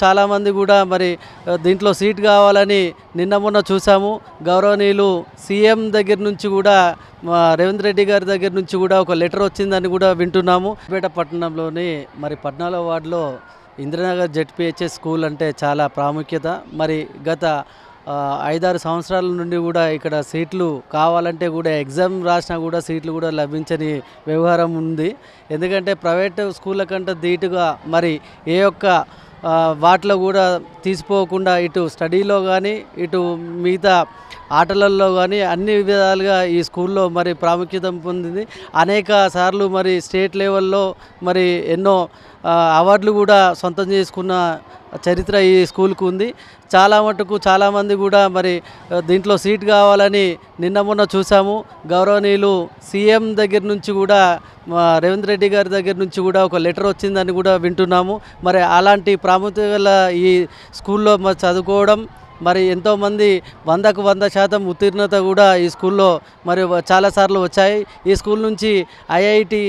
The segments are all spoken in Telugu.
చాలామంది కూడా మరి దీంట్లో సీట్ కావాలని నిన్న మొన్న చూసాము. గౌరవనీయులు సీఎం దగ్గర నుంచి కూడా రేవంత్ రెడ్డి గారి దగ్గర నుంచి కూడా ఒక లెటర్ వచ్చిందని కూడా వింటున్నాము. పేట పట్టణంలోని మరి 14వ వార్డులో ఇంద్రనగర్ జెడ్పీహెచ్ఎస్ స్కూల్ అంటే చాలా ప్రాముఖ్యత. మరి గత 5-6 సంవత్సరాల నుండి కూడా ఇక్కడ సీట్లు కావాలంటే కూడా ఎగ్జామ్ రాసినా కూడా సీట్లు కూడా లభించని వ్యవహారం ఉంది. ఎందుకంటే ప్రైవేటు స్కూళ్ళ కంటే ధీటుగా మరి ఏ ఒక్క వాటిలో కూడా తీసిపోకుండా ఇటు స్టడీలో కానీ ఇటు మిగతా ఆటలలో కానీ అన్ని విధాలుగా ఈ స్కూల్లో మరి ప్రాముఖ్యత పొందింది. అనేక సార్లు మరి స్టేట్ లెవెల్లో మరి ఎన్నో అవార్డులు కూడా సొంతం చేసుకున్న చరిత్ర ఈ స్కూల్కు ఉంది. చాలా మటుకు చాలామంది కూడా మరి దీంట్లో సీట్ కావాలని నిన్న మొన్న చూసాము. గౌరవనీయులు సీఎం దగ్గర నుంచి కూడా రేవంత్ రెడ్డి గారి దగ్గర నుంచి కూడా ఒక లెటర్ వచ్చిందని కూడా వింటున్నాము. మరి అలాంటి ప్రాముఖ్యత గల ఈ స్కూల్లో మరి చదువుకోవడం మరి ఎంతోమంది 100కు 100% ఉత్తీర్ణత కూడా ఈ స్కూల్లో మరి చాలాసార్లు వచ్చాయి. ఈ స్కూల్ నుంచి ఐఐటి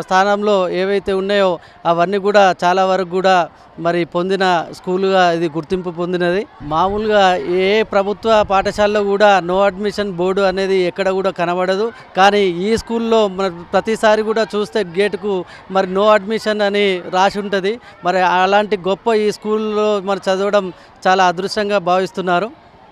స్థానంలో ఏవైతే ఉన్నాయో అవన్నీ కూడా చాలా వరకు కూడా మరి పొందిన స్కూలుగా ఇది గుర్తింపు పొందినది. మామూలుగా ఏ ప్రభుత్వ పాఠశాలలో కూడా నో అడ్మిషన్ బోర్డు అనేది ఎక్కడ కూడా కనబడదు. కానీ ఈ స్కూల్లో మరి ప్రతిసారి కూడా చూస్తే గేటుకు మరి నో అడ్మిషన్ అని రాసి ఉంటుంది. మరి అలాంటి గొప్ప ఈ స్కూల్లో మరి చదవడం చాలా అదృష్టంగా భావిస్తున్నారు.